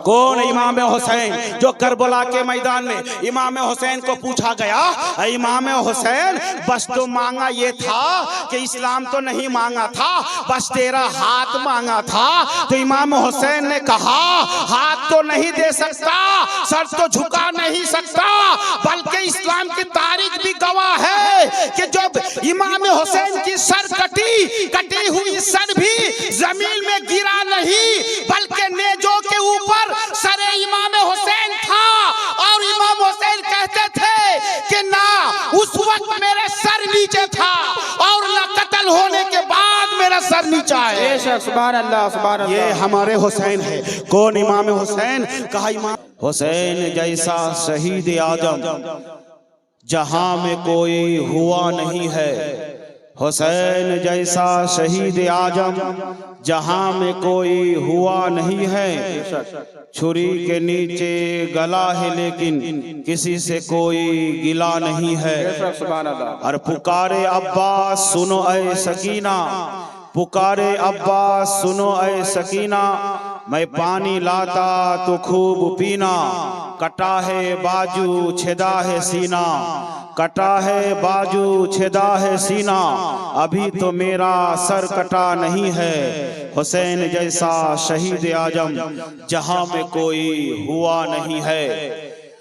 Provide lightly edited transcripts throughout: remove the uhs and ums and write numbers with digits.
कौन? इमाम हुसैन, जो करबला के मैदान में इमाम हुसैन को पूछा गया, इमाम हुसैन बस तो मांगा ये था कि इस्लाम तो नहीं मांगा था, बस तेरा हाथ मांगा था। तो इमाम हुसैन ने कहा हाथ तो नहीं दे सकता, सर तो झुका नहीं सकता, बल्कि इस्लाम की तारीख भी गवाह है कि जब इमाम हुसैन की सर कटी हुई सर भी जमीन में गिरा नहीं, बल्कि नेजों के ऊपर सर इमाम हुसैन था। और इमाम हुसैन कहते थे कि ना उस वक्त मेरा सर नीचे था और ना कत्ल होने के बाद मेरा सर नीचा है। सुभान अल्लाह, सुभान अल्लाह। ये हमारे हुसैन है। कौन? इमाम हुसैन। कहा इमाम हुसैन जैसा शहीद आजम जहां में कोई हुआ नहीं है। हुसैन जैसा शहीद आजम जहां में कोई हुआ नहीं है। छुरी के नीचे गला है लेकिन किसी से कोई गिला नहीं है। और पुकारे अब्बास सुनो ऐ सकीना, पुकारे अब्बास सुनो ऐ सकीना, मैं पानी लाता तो खूब पीना, कटा है बाजू छेदा है सीना, कटा है बाजू छेदा है सीना, अभी तो मेरा सर कटा नहीं है। हुसैन जैसा शहीद आजम जहां में कोई हुआ नहीं है।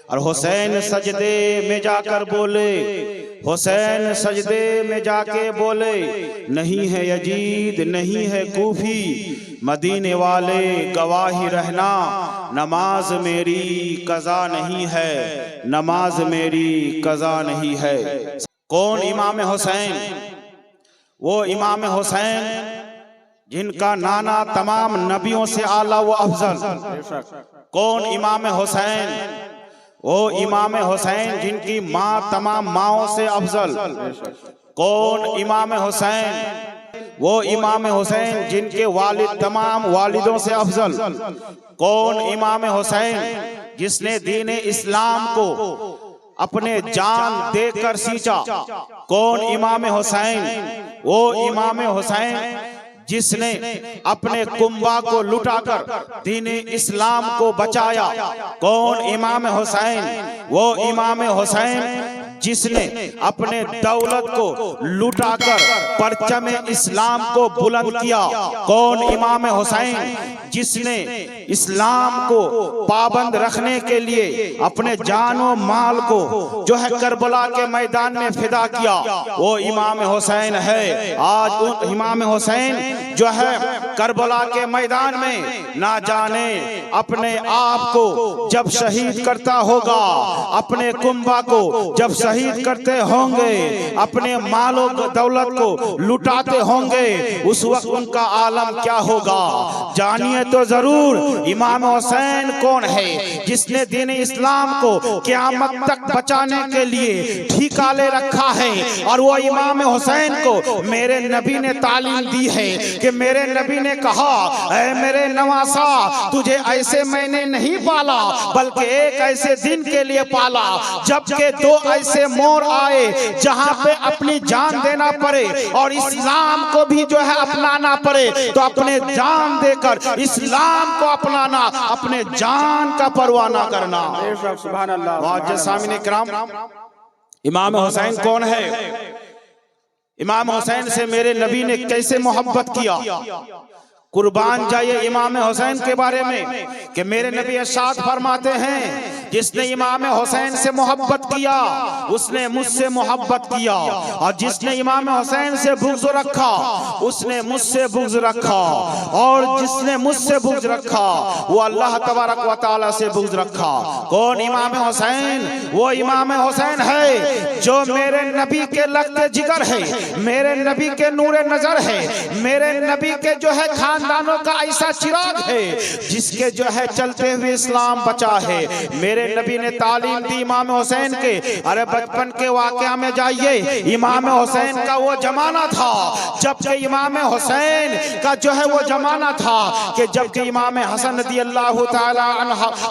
और हुसैन सजदे में जाकर बोले, हुसैन सजदे में जाके बोले, नहीं है यजीद नहीं है कूफी, मदीने वाले गवाही रहना, नमाज मेरी कज़ा नहीं है, नमाज मेरी कज़ा नहीं है। कौन? इमाम हुसैन। वो इमाम हुसैन जिनका नाना तमाम नबियों से आला व अफजल। कौन? इमाम हुसैन। वो इमाम हुसैन जिनकी माँ तमाम माओं से अफजल। कौन? इमाम हुसैन। वो इमाम हुसैन जिनके वालिद तमाम वालिदों से अफजल। कौन? इमाम हुसैन जिसने दीन इस्लाम को अपने जान देकर सींचा। कौन? इमाम हुसैन। वो इमाम हुसैन जिसने अपने कुंबा को लुटाकर दीन इस्लाम को बचाया। कौन? इमाम हुसैन। वो इमाम हुसैन जिसने अपने दौलत को लुटाकर परचम इस्लाम को बुलंद किया। कौन? इमाम हुसैन जिसने इस्लाम को पाबंद रखने के लिए अपने जानो माल को जो है करबला के मैदान में फिदा किया। वो इमाम हुसैन है। आज उन इमाम हुसैन जो है करबला के मैदान में ना जाने अपने आप को जब शहीद करता होगा, अपने कुंबा को जब शहीद करते होंगे, अपने मालों दौलत को लुटाते होंगे, उस वक्त उनका आलम क्या होगा? जानिए तो जरूर इमाम हुसैन कौन है जिसने दीन इस्लाम को क़यामत तक बचाने के लिए ठिका ले रखा है। और वो इमाम हुसैन को मेरे नबी ने तालीम दी है कि मेरे नबी ने कहा, ऐ मेरे नवासा, तुझे ऐसे मैंने नहीं पाला बल्कि एक ऐसे दिन के लिए पाला जबकि दो ऐसे मोड़ आए जहां पे अपनी जान देना पड़े और इस्लाम को भी जो है अपनाना पड़े। तो अपने जान देकर इस्लाम को अपनाना, अपने जान का परवाह ना करना। सुभान अल्लाह। मुअज़्ज़ज़ सामिन इकराम, इमाम हुसैन कौन है? इमाम हुसैन से मेरे नबी ने कैसे मोहब्बत किया? कुर्बान जाइए इमाम हुसैन के बारे में कि मेरे नबी इरशाद फरमाते हैं, जिसने इमाम हुसैन से मोहब्बत किया उसने मुझसे मोहब्बत किया, और जिसने इमाम हुसैन से बुग़्ज़ रखा उसने मुझसे बुग़्ज़ रखा, और जिसने मुझसे बुग़्ज़ रखा वो अल्लाह तबारक व तआला से बुग़्ज़ रखा। कौन? इमाम हुसैन। वो इमाम हुसैन है जो मेरे नबी के लगते जिगर है, मेरे नबी के नूरे नजर है, मेरे नबी के जो है खानदानों का ऐसा चिराग है जिसके जो है चलते हुए इस्लाम बचा है। मेरे नबी ने तालीम दी इमाम हुसैन के। अरे बचपन के वाक़या में जाइए, इमाम हुसैन का वो जमाना था जबकि इमाम हुसैन का जो है वो जमाना था कि जबकि इमाम हसन रज़ियल्लाहु ताला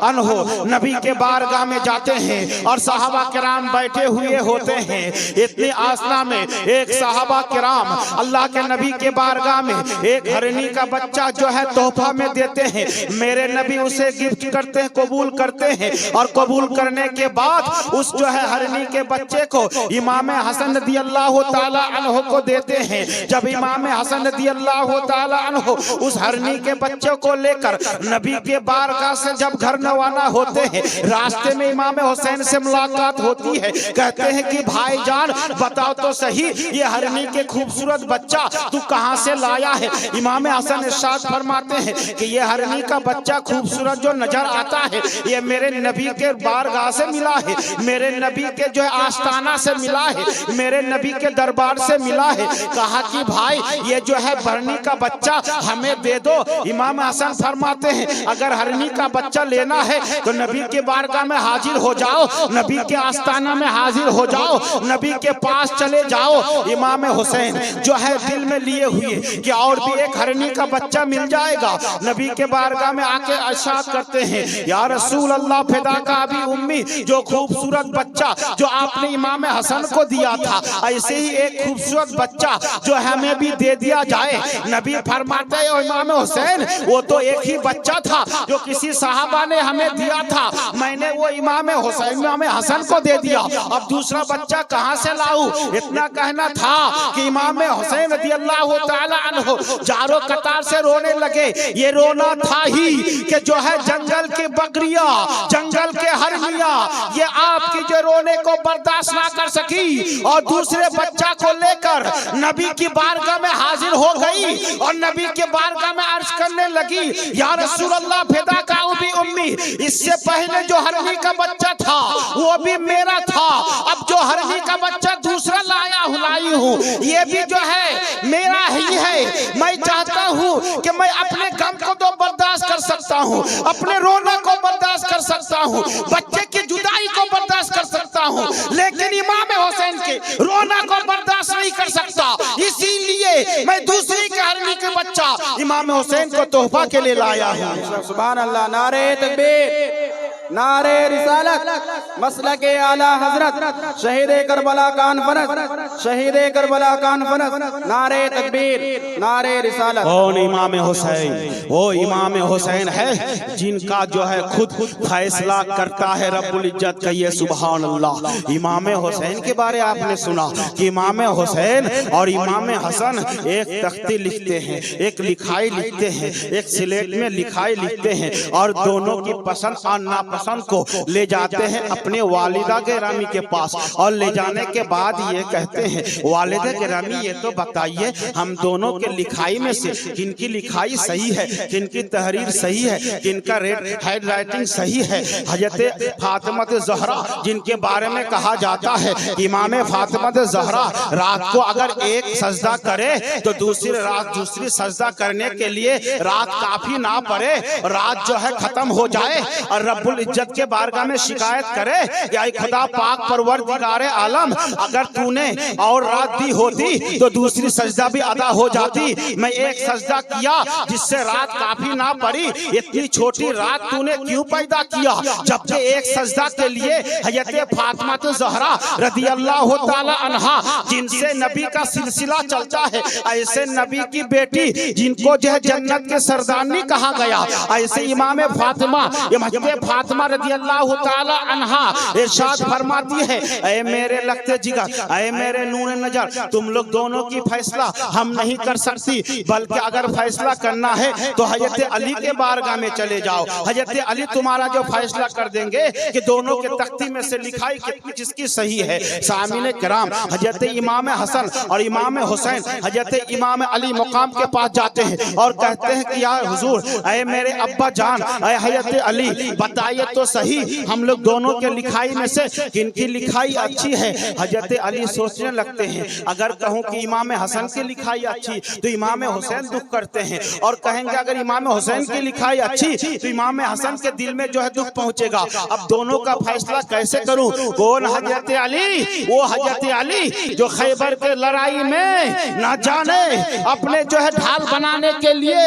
अन्हु नबी के बारगाह में जाते हैं और सहाबा किराम बैठे हुए होते हैं। इतनी आसना में एक सहाबा किराम अल्लाह के नबी के बारगाह में एक हरनी का बच्चा जो है तोहफा में देते हैं, मेरे नबी उसे गिफ्ट करते हैं, कबूल करते हैं। और कबूल करने के बाद उस जो है हरनी के बच्चे को इमाम हसन रदियल्लाहु ताला अन्हु को देते हैं। जब इमाम हसन रदियल्लाहु ताला अन्हु उस हरनी के बच्चे को लेकर नबी के बारगाह से जब घर रवाना होते हैं, रास्ते में इमाम हुसैन से मुलाकात होती है। कहते हैं कि भाईजान बताओ तो सही, ये हरनी के खूबसूरत बच्चा तू कहां से लाया है? इमाम हसन इरशाद फरमाते हैं कि ये हरनी का बच्चा खूबसूरत जो नजर आता है, ये मेरे नबी के बारगाह से मिला है, मेरे नबी के जो है आस्ताना से मिला है, मेरे नबी के दरबार से मिला है। कहा कि भाई ये जो है हरनी का बच्चा हमें दे दो। इमाम हसन फरमाते हैं अगर हरनी का बच्चा लेना है तो नबी के बारगाह में हाजिर हो जाओ, नबी के आस्ताना में हाजिर हो जाओ, नबी के पास चले जाओ। इमाम हुसैन जो है दिल में लिए हुए कि और भी एक हरनी का बच्चा मिल जाएगा, नबी के बारगाह में आके इरशाद करते हैं या रसूल अल्लाह फिदा का अभी उम्मी, जो खूबसूरत बच्चा जो आपने इमाम हसन को दिया था, ऐसे ही एक खूबसूरत बच्चा जो हमें भी दे दिया जाए। नबी फरमाते हैं इमाम हुसैन वो तो एक ही बच्चा था जो किसी साहबा ने हमें दिया था, मैंने वो इमाम हुसैन इमाम हसन को दे दिया, अब दूसरा बच्चा कहां से लाऊं? इतना कहना था कि इमाम हुसैन रदियल्लाहु ताला अन्हु चारों कतार से रोने लगे। ये रोना था ही कि जो है जंगल की बकरियां, जंगल के हरनियां, ये आपकी जो रोने को बर्दाश्त ना कर सकी और दूसरे बच्चा को लेकर नबी की बारगाह में हाजिर हो गई और नबी के बारगाह में अर्ज करने लगी या रसूल अल्लाह फिदा का भी उम्मी, इससे पहले जो हरनी का बच्चा था वो भी मेरा था, अब जो हरनी का बच्चा दूसरा लाई हूँ ये भी जो है मेरा ही है। मैं चाहता हूँ कि मैं अपने गम को तो बर्दाश्त कर सकता हूँ, अपने रोना को बर्दाश्त कर सकता हूँ, बच्चे की जुदाई को बर्दाश्त कर सकता हूँ, लेकिन इमाम हुसैन के रोना को बर्दाश्त नहीं कर सकता। इसीलिए मैं दूसरी के हरनी के बच्चा इमाम हुसैन को तोहफा के लिए लाया हूँ। सुभान अल्लाह, नारे तकबीर, नारे रिसालत, मसलके आला हजरत, शहीद करबला कॉन्फ्रेंस, शहीद करबला कॉन्फ्रेंस, नारे तकबीर, नारे रिसालत। कौन इमाम हुसैन? वो इमाम हुसैन है जिनका जो है खुद फैसला करता है रब्बुल इज्जत का। ये सुभान अल्लाह। इमाम हुसैन के बारे आपने सुना कि इमाम हुसैन और इमाम हसन एक तख्ती लिखते हैं, एक लिखाई लिखते हैं, एक स्लेट में लिखाई लिखते हैं और दोनों की पसंद और नापसंद को ले जाते हैं अपने वालिदा गिरामी के पास और ले जाने के बाद ये कहते हैं वालिदा गिरामी ये तो बताइए हम दोनों के लिखाई में से किनकी लिखाई सही है, किनकी तहरीर सही है, किनका हैंड राइटिंग सही है। हजरत फातिमा ज़हरा जिनके बारे में कहा जाता है इमाम फातिमा ज़हरा रात को अगर एक सजदा करे तो दूसरी रात दूसरी सजदा करने के लिए रात काफी ना पड़े, रात जो है खत्म हो जाए और रब्बुल इज्जत के बारगाह में शिकायत करे या खुदा पाक परवरदिगार आलम अगर तूने और रात दी होती तो दूसरी सजदा भी अदा हो जाती। मैं एक सजदा किया जिससे रात काफी ना पड़ी, इतनी छोटी रात तूने क्यों पैदा किया? जबकि एक सजदा के लिए हजरत फातिमा ज़हरा रदियल्लाहु ताला अन्हा जिनसे नबी का सिलसिला चलता है, ऐसे नबी की बेटी जिनको जो है जन्नत के सरदारनी कहा गया, ऐसे इमाम फातिमा फातिमा रदियल्लाहु ताला अन्हा इरशाद फरमाती है ऐ मेरे लगते जिगर, ऐ मेरे नूर नजर, तुम लोग दोनों की फैसला हम नहीं कर सकती, बल्कि अगर फैसला करना है तो हजरत अली के बारगाह में चले जाओ, हजरत अली तुम्हारा जो फैसला कर देंगे कि दोनों के तख्ती में से लिखाई किसकी सही है। सामीने किराम हजरत इमाम हसन और इमाम हुसैन हजरत इमाम अली मुकाम के पास जाते हैं और कहते हैं कि यार हुजूर, ऐ मेरे अब्बा जान, ऐ हजरत अली बताइए तो सही हम लोग दोनों के लिखाई में से किनकी लिखाई अच्छी है। हजरत अली सोचने लगते हैं अगर कहूं कि इमाम हसन की लिखाई अच्छी तो इमाम हुसैन दुख करते हैं और कहेंगे अगर इमाम हुसैन की लिखाई अच्छी तो इमाम हसन के दिल में जो है दुख पहुंचेगा। अब दोनों का फैसला कैसे करूं? कौन? हजरत अली, वो हजरत अली जो खैबर के लड़ाई में ना जाने अपने जो है ढाल बनाने के लिए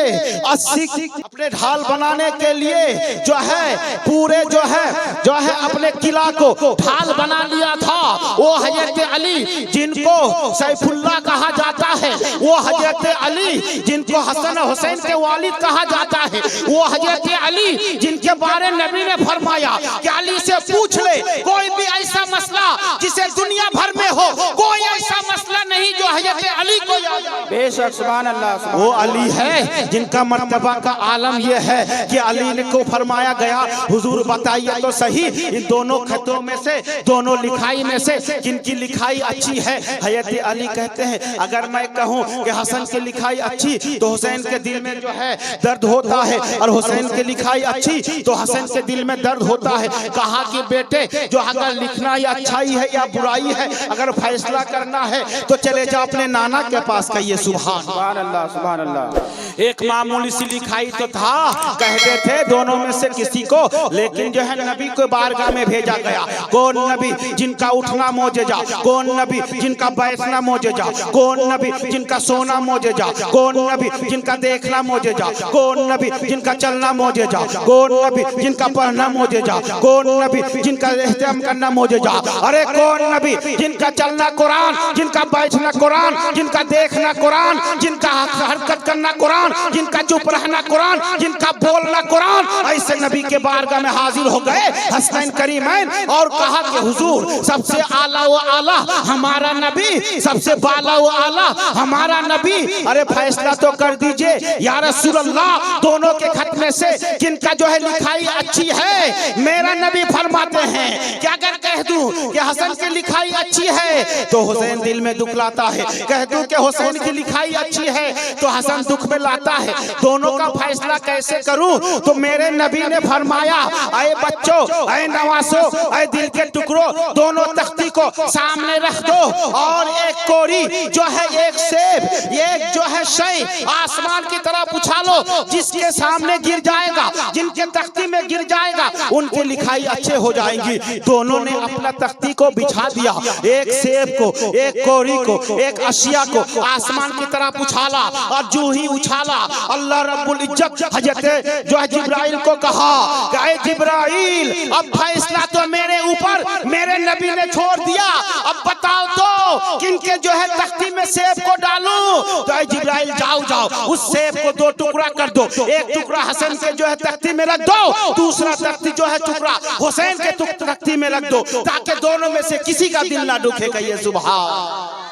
80 अपने ढाल बनाने के लिए जो है पूरे जो है अपने किला को ढाल बना लिया था, वो हजरत अली जिनको सैफुल्लाह कहा जाता है, वो हजरत अली जिनको हसन हुसैन के वालिद कहा जाता है, वो हजरत अली जिनके बारे नबी ने फरमाया कि अली से पूछ ले कोई भी ऐसा मसला जिसे दुनिया भर में हो, कोई ऐसा मसला नहीं जो हजरत अली को याद हो। बेशक सुभान अल्लाह। वो अली है जिनका मर्तबा का आलम यह है कि अली ने को फरमाया गया, हुजूर बताइए तो सही इन दोनों खतों में से, दोनों लिखाई में से जिनकी लिखाई अच्छी है। हजरत अली कहते हैं अगर मैं कहूं कि हसन की लिखाई अच्छी तो हुसैन के दिल में जो है दर्द होता है, और हुसैन की लिखाई अच्छी तो हसन के दिल में दर्द होता है। कहा कि बेटे जो अगर लिखना या अच्छाई है या बुराई है, अगर फैसला करना है तो चले जाओ अपने नाना के पास, कहिए सुभान अल्लाह सुभान अल्लाह। एक मामूली सी लिखाई तो था, कहते थे दोनों में से किसी को, लेकिन जो है नबी को बारगाह में भेजा गया। कौन नबी जिनका उठना मोजेजा, कौन नबी जिनका बैठना मोजेजा, कौन नबी जिनका सोना मोजेजा, कौन नबी जिनका देखना मोजेजा, कौन नबी जिनका चलना मोजेजा, कौन नबी जिनका पढ़ना मोजेजा, कौन नबी जिनका एहतराम करना मोजेजा। अरे कौन नबी जिनका चलना कुरान, जिनका बैठना कुरान, जिनका देखना कुरान, जिनका हरकत करना कुरान, जिनका चुप रहना कुरान, जिनका बोलना कुरान। ऐसे नबी के बारगाह में हाजिर हो गए हसनैन करीमैन और कहा कि हुजूर सबसे आला व आला हमारा नबी, सबसे बाला व आला हमारा नबी। अरे फैसला तो कर दीजिए या रसूल अल्लाह, दोनों के खत में से जिनका जो है लिखाई अच्छी है। मेरा नबी फरमाते हैं कि अगर कह दूं कि हसन की लिखाई अच्छी है तो हुसैन दिल में दुख लाता है, कह दूं कि हुसैन की लिखाई अच्छी है तो हसन दुख में लाता है। दोनों का फैसला कैसे करूं? तो मेरे नबी ने फरमाया ऐ बच्चों, ऐ नवासों, ऐ दिल के टुकड़ों, दोनों तख्ती को सामने रख दो और एक कोरी जो है, एक सेब, एक जो है शय आसमान की तरफ उछालो, जिसके सामने गिर जाएगा, जिनके तख्ती में गिर जाएगा, उनकी लिखाई अच्छे हो जाएंगी। दोनों ने अपना तख्ती को बिछा दिया, एक सेब को, एक कोरी को, एक अशिया को आसमान की तरफ उछाला, और जो ही उछाला अल्लाह रब्बुल इज्जत हजरत जो है जिब्राइल को कहा कि ऐ जिब्राइल अब फैसला तो मेरे ऊपर मेरे नबी ने छोड़ दिया, अब बताओ तो किनके जो है तख्ती में सेब को डालूं। तो ऐ जिब्राइल जाओ जाओ उस सेब को दो टुकड़ा कर दो, एक टुकड़ा हसन के जो है तख्ती में रख दो, दूसरा तख्ती जो है टुकड़ा हुसैन के तख्ती में रख दो, ताकि दोनों में से किसी का दिल ना दुखे। कहिए सुभान।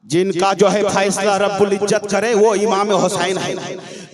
जिनका जो है फैसला रब्बुल इज्जत करे वो इमाम हुसैन है,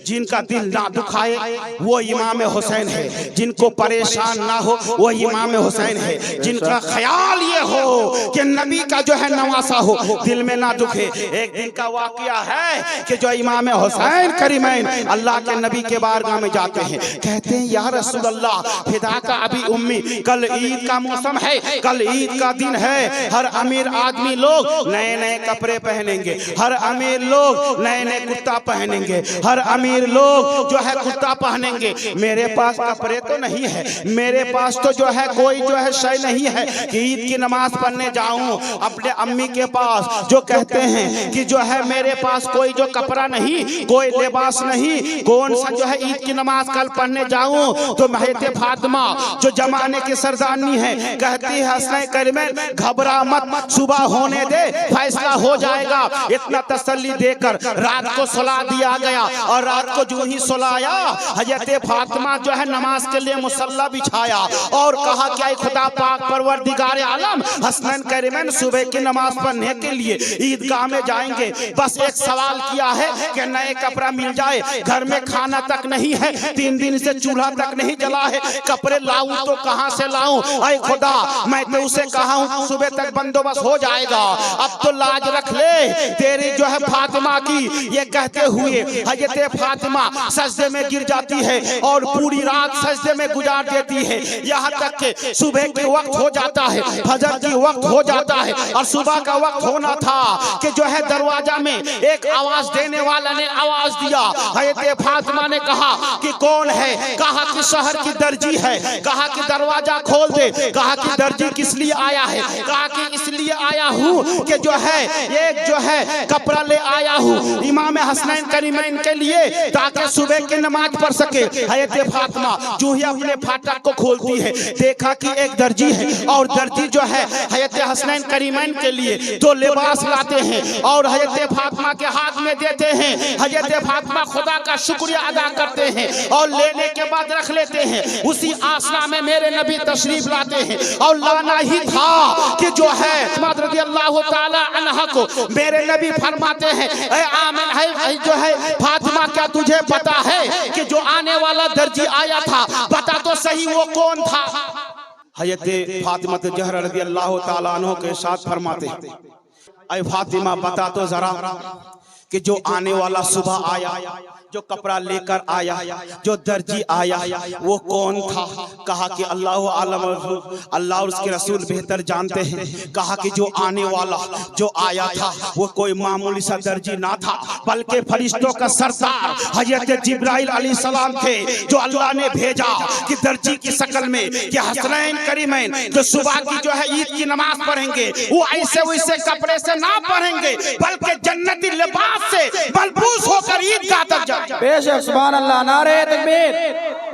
जिनका दिल ना दुखाए वो इमाम हुसैन है, जिनको परेशान ना हो वो इमाम हुसैन है, जिनका ख्याल ये हो कि नबी का जो है नवासा हो, दिल में ना दुखे। एक दिन का वाकया है कि जो इमाम हुसैन करीमैन अल्लाह के नबी के बारगाह में जाते हैं, कहते हैं या रसूल अल्लाह फिदा का अभी उम्मी, कल ईद का मौसम है, कल ईद का दिन है, हर अमीर आदमी लोग नए नए कपड़े पहनेंगे, हर अमीर लोग नए नए कुर्ता पहनेंगे, हर अमीर लोग जो है कुर्ता पहनेंगे। मेरे पास कपड़े तो नहीं है, मेरे पास तो जो है कोई जो है शय नहीं है कि ईद की नमाज पढ़ने जाऊं अपने अम्मी के पास, जो कहते हैं कि जो है मेरे पास कोई जो कपड़ा नहीं, कोई लिबास नहीं, कौन सा जो है ईद की नमाज कल पढ़ने जाऊं। तो महते फातिमा जो जमाने की सरदारनी है कहती है हसन करीमैन घबरा मत, सुबह होने दे फैसला हो जाएगा। इतना तसल्ली देकर रात को सुला दिया गया, और रात को जो ही सुलाया हजरत फातिमा जो है नमाज के लिए मुसल्ला बिछाया और कहा कि ऐ खुदा पाक परवरदिगार आलम, हसनैन करीमैन सुबह की नमाज पढ़ने के लिए ईदगाह में जाएंगे, बस एक सवाल किया है कि नए कपड़ा मिल जाए, घर में खाना तक नहीं है, 3 दिन से चूल्हा तक नहीं जला है, कपड़े लाऊं तो कहां से लाऊं। ऐ खुदा मैं तो उसे कहा हूं सुबह तक बंदोबस्त हो जाएगा, अब तो लाज रख ले तेरी जो है फातिमा की। ये कहते हुए हजरत फातिमा सजदे में गिर जाती है और पूरी रात सजदे में गुजार देती है, यहाँ तक कि सुबह के वक्त हो जाता है, फजर की वक्त हो जाता है, और सुबह का वक्त होना था कि जो है दरवाजा में एक आवाज देने वाला ने आवाज दिया। हजरत फातिमा ने कहा कि कौन है? कहा कि शहर की दर्जी है। कहा कि दरवाजा खोल दे। कहा कि दर्जी किस लिए आया है? कहा कि इसलिए आया हूँ कि जो है एक जो है कपड़ा ले आया हूँ इमाम हसनैन करीमैन के लिए, ताकि सुबह की नमाज पढ़ सके। हज़रत फातिमा जो ही अपने फाटक को खोलती है, देखा कि एक दर्जी है और दर्जी जो है हज़रत हसनैन करीमैन के लिए दो लिबास लाते हैं और हज़रत फातिमा के हाथ में देते हैं। हज़रत फातिमा खुदा का शुक्रिया अदा करते हैं और लेने के बाद रख लेते हैं। उसी आसना में मेरे नबी तशरीफ लाते हैं और लाना ही था कि जो है रज़ियल्लाहु ताला अन्हा को मेरे नबी फरमाते हैं, ऐ आमिन है जो है फातिमा, क्या तुझे पता है कि जो आने वाला दर्जी आया था, बता तो सही वो कौन था। हज़रत फातिमा ज़हरा रज़ियल्लाहु ताला अन्हा के साथ फरमाते हैं, ऐ फातिमा बता तो जरा कि जो आने वाला सुबह आया, जो कपड़ा लेकर आया, जो दर्जी आया, वो कौन था। कहा कि अल्लाह आलम, अल्लाह और उसके रसूल बेहतर जानते हैं। कहा कि जो आने वाला जो आया था वो कोई मामूली सा दर्जी ना था, बल्कि फरिश्तों का सरदार हज़रत जिब्राइल अलैहिस्सलाम थे, जो अल्लाह ने भेजा कि दर्जी की शक्ल में कि हसनैन करीमैन जो सुबह की जो है ईद की नमाज पढ़ेंगे, वो ऐसे वैसे कपड़े से ना पढ़ेंगे, बल्कि जन्नती लिबास से मलबूस होकर ईदगाह तक जाएंगे। बेशक सुभान अल्लाह। नारे तकबीर,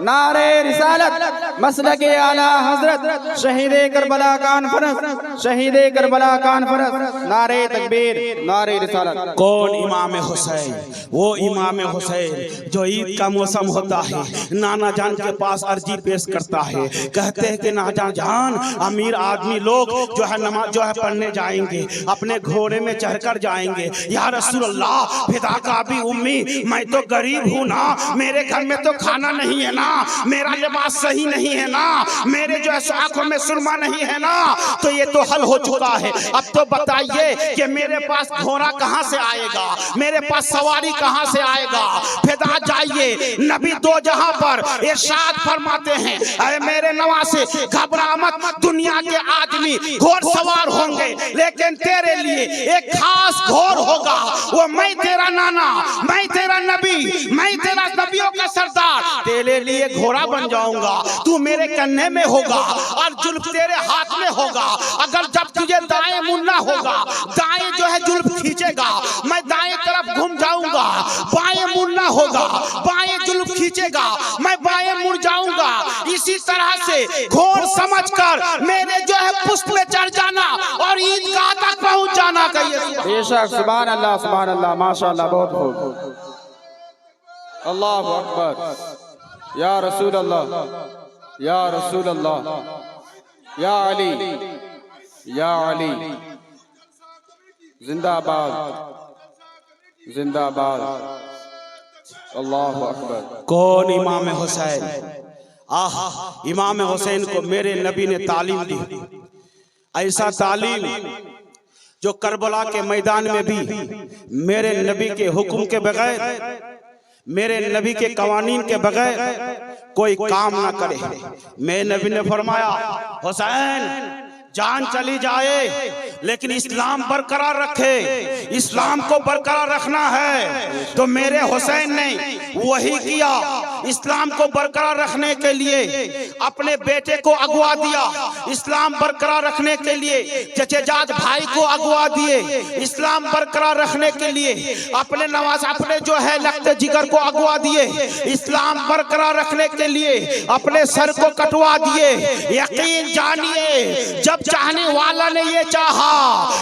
नारे रिसालत, मसलके आला हजरत शहीदे करबला कॉन्फ्रेंस, शहीदे करबला कॉन्फ्रेंस। नारे तकबीर, नारे रिसालत। कौन? इमाम हुसैन। वो इमाम हुसैन जो ईद का मौसम होता है नाना जान के पास अर्जी पेश करता है, कहते हैं कि नाना जान अमीर आदमी लोग जो है नमाज जो है पढ़ने जाएंगे, अपने घोड़े में चढ़कर जाएंगे। या रसूलल्लाह फिदा का भी उम्मी, मैं तो गरीब हूँ ना, मेरे घर में तो खाना नहीं है ना, मेरा लिबास सही नहीं है ना, मेरे जो है आंखों में सुरमा नहीं है ना, तो ये तो हल हो चुका है। अब तो बताइए कि मेरे पास घोड़ा कहाँ से आएगा, मेरे पास सवारी कहाँ से आएगा। फिदा जाइए, नबी दो जहां पर इरशाद फरमाते हैं, अरे मेरे नवासे घबरा मत, दुनिया के आदमी घोड़सवार होंगे, लेकिन तेरे लिए एक खास घोड़ होगा, वो मैं तेरा नाना, मैं तेरा नबी, मैं तेरा नबियों का सरदार, तेरे लिए घोड़ा बन जाऊंगा, तू मेरे कन्ने में होगा और जुल्फ तेरे हाथ में होगा। अगर जब तुझे दाएं मुड़ना होगा, दाएं जो है जुल्फ खींचेगा, मैं दाएं तरफ घूम जाऊंगा, बाएं मुड़ना होगा, बाएं जुल्फ खींचेगा, मैं बाएं मुड़ जाऊंगा। इसी तरह से घोड़ समझकर मेरे जो है पुष्प में चढ़ जाना और ईदगाह तक पहुंच जाना। कहिए बेशक सुभान अल्लाह, सुभान अल्लाह, माशाअल्लाह, बहुत खूब। अल्लाहु अकबर, या रसूल अल्लाह, या रसूल अल्लाह, या अली, या अली, जिंदाबाद, जिंदाबाद, अल्लाहु अकबर। कौन? इमाम हुसैन। आह, इमाम हुसैन को मेरे नबी ने तालीम दी, ऐसा तालीम जो करबला के मैदान में भी मेरे नबी के हुक्म के बगैर, मेरे नबी के कवानीन के बगैर कोई काम ना करे। मेरे नबी ने फरमाया, हुसैन जान चली जाए लेकिन इस्लाम बरकरार रखे, इस्लाम को बरकरार रखना है। तो मेरे हुसैन ने वही किया, इस्लाम को बरकरार रखने के लिए अपने बेटे को अगवा दिया, इस्लाम बरकरार रखने के लिए चचेजाद भाई को अगवा दिए, इस्लाम बरकरार रखने के लिए अपने नवाज अपने जो है लगते जिगर को अगवा दिए, इस्लाम बरकरार रखने के लिए अपने सर को कटवा दिए। यकीन जानिए, जब चाहने वाला ने ये चाहा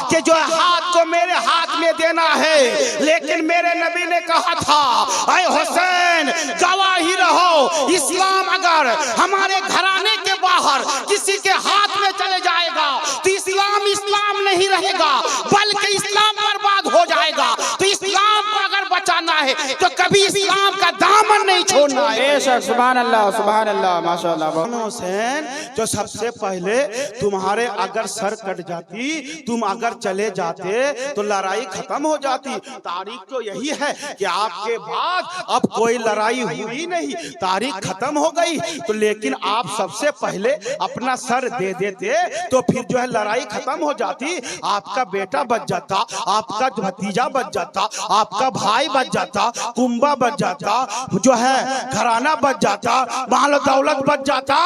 कि जो हाथ को मेरे हाथ में देना है, लेकिन मेरे नबी ने कहा था, ऐ हुसैन गवाही रहो, इस्लाम अगर हमारे घराने के बाहर किसी के हाथ में चले जाएगा तो इस्लाम इस्लाम नहीं रहेगा, बल्कि इस्लाम बर्बाद हो जाएगा। तो इस्लाम को अगर बचाना है तो कभी इस्लाम का दामन नहीं छोड़ना है। बेशक सुभान अल्लाह, सुभान अल्लाह, माशाअल्लाह। हुसैन जो सबसे पहले तुम्हारे अगर सर कट जाती, तुम अगर चले जाते तो लड़ाई खत्म हो जाती। तारीख तो यही है कि आपके बाद अब कोई लड़ाई हुई नहीं, तारीख खत्म हो गई। तो लेकिन आप सबसे पहले अपना सर दे देते तो फिर जो है लड़ाई खत्म हो जाती, आपका बेटा बच जाता, आपका भतीजा बच जाता, आपका भाई बच जाता। जाता, कुंबा बच जाता, जो है घराना बच जाता, माल दौलत बच जाता,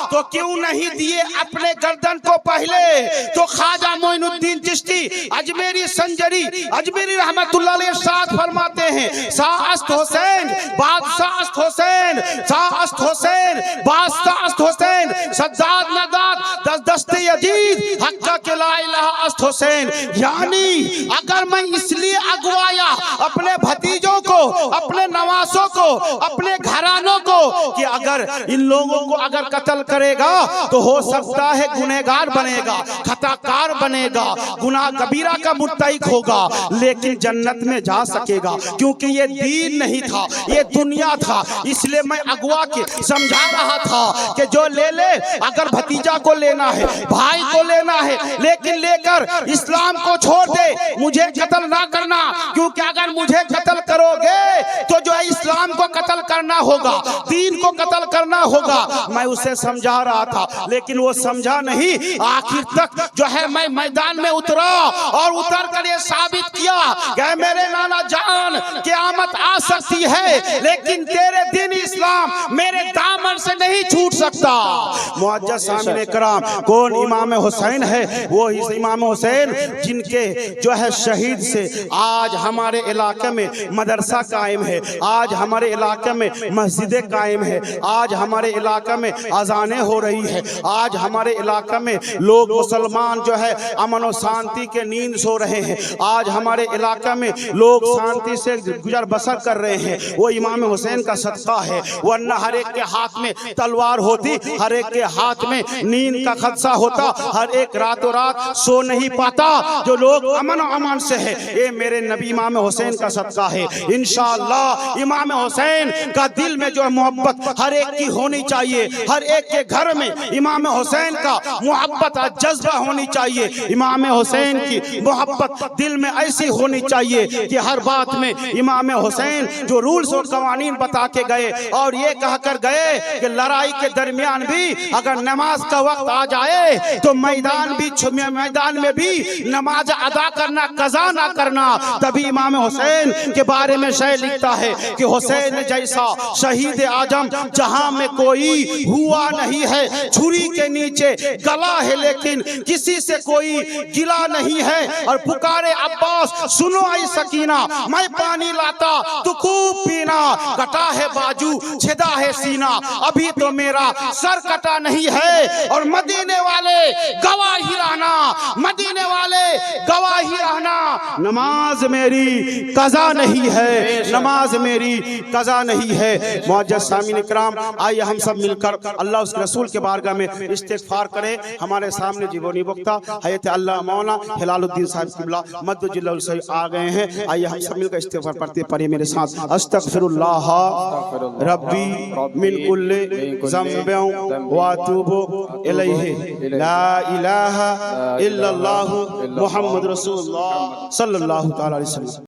तो क्यों नहीं दिए अपने गर्दन को पहले? तो ख्वाजा मोइनुद्दीन चिश्ती अजमेरी संजरी अजमेरी रहमतुल्लाह अलैह साथ फरमाते हैं, शाहस्त हुसैन, बादशाहस्त हुसैन, शाहस्त हुसैन, बादशाहस्त हुसैन, सज्जाद नदाद दस्ते यजीद हक्का के ला इलाहा अस्त हुसैन। यानी अगर मैं इसलिए अगवाया अपने भतीजों को, अपने नवासों को, अपने घरानों को कि अगर इन लोगों को अगर कत्ल करेगा तो हो सकता है गुनहगार बनेगा, खताकार बनेगा, गुनाह कबीरा का मुत्तहिक होगा, लेकिन जन्नत में जा सकेगा, क्योंकि ये दीन नहीं था, ये दुनिया था। इसलिए मैं अगवा के समझा रहा था कि जो ले ले, अगर भतीजा को लेना है, भाई को लेना है, लेकिन लेकर इस्लाम को छोड़ दे, मुझे कत्ल ना करना, क्योंकि अगर मुझे कत्ल करोगे तो जो है इस्लाम को कत्ल करना होगा, दीन को कत्ल करना होगा। मैं उसे समझा रहा था, लेकिन वो समझा नहीं। आखिर तक जो है मैं मैदान में उतरा और उतर कर ये साबित किया कि मेरे नाना जान, क़यामत आ सकती है, लेकिन तेरे दीन इस्लाम मेरे दामन से नहीं छूट सकता। मुअज्जज़ सामिन इकराम, कौन इमाम हुसैन है? वो इमाम हुसैन जिनके जो है शहीद से आज हमारे इलाके में मदरसा कायम है, आज हमारे इलाके में मस्जिदें कायम है, आज हमारे इलाके में अजानें हो रही है, आज हमारे इलाके में लोग मुसलमान जो है अमन और शांति के नींद सो रहे हैं, आज हमारे इलाके में लोग शांति से गुजर बसर कर रहे हैं। वो इमाम हुसैन का सदका है, वरना हर एक के हाथ में तलवार होती, हर एक के हाथ में नींद का खदशा होता, हर एक रातों रात सो नहीं पाता। जो लोग अमन और अमान से है, ये मेरे नबी इमाम हुसैन का सदका है। इंशाअल्लाह इमाम हुसैन का दिल में जो है मोहब्बत हर एक की होनी चाहिए, हर एक के घर में इमाम हुसैन का मोहब्बत जज्बा होनी चाहिए। इमाम हुसैन की मोहब्बत दिल में ऐसी होनी चाहिए कि हर बात में इमाम हुसैन जो रूल्स और कवानीन बता के गए और ये कहकर गए कि लड़ाई के दरमियान भी अगर नमाज का वक्त आ जाए तो मैदान में भी नमाज अदा करना, कज़ा ना करना। तभी इमाम हुसैन के बारे में शायर लिखता है कि हुसैन जैसा शहीद आजम जहां में कोई हुआ नहीं है, छुरी के नीचे गला है लेकिन किसी से कोई गिला नहीं है। और पुकारे अब्बास सुनो ऐ सकीना, मैं पानी लाता तू खूब पीना, कटा है बाजू छिदा है सीना, अभी तो मेरा सर कटा नहीं है। और मदीने वाले गवाही रहना, मदीने वाले गवाही रहना, नमाज मेरी कज़ा नहीं है, नमाज मेरी कज़ा नहीं है। मुअज्जज़ सामीन इकराम, आइए हम सब मिलकर अल्लाह उसके रसूल के बारगाह में इस्तिग़फ़ार करें। हमारे सामने जीवनी वक्ता हयत अल्लाह मौला हिलालुद्दीन साहब किबला मद्दुजिल्लाह से आ गए हैं। आइए हम सब मिलकर इस्तिग़फ़ार पढ़ते पढ़िए मेरे साथ। अस्तग़फ़िरुल्लाह रब्बी मिन कुल्लि ज़ंबिन व अतूबु इलैहि, ला इलाहा इल्लल्लाहु मुहम्मद रसूलुल्लाह सल्लल्लाहु तआला अलैहि वसल्लम।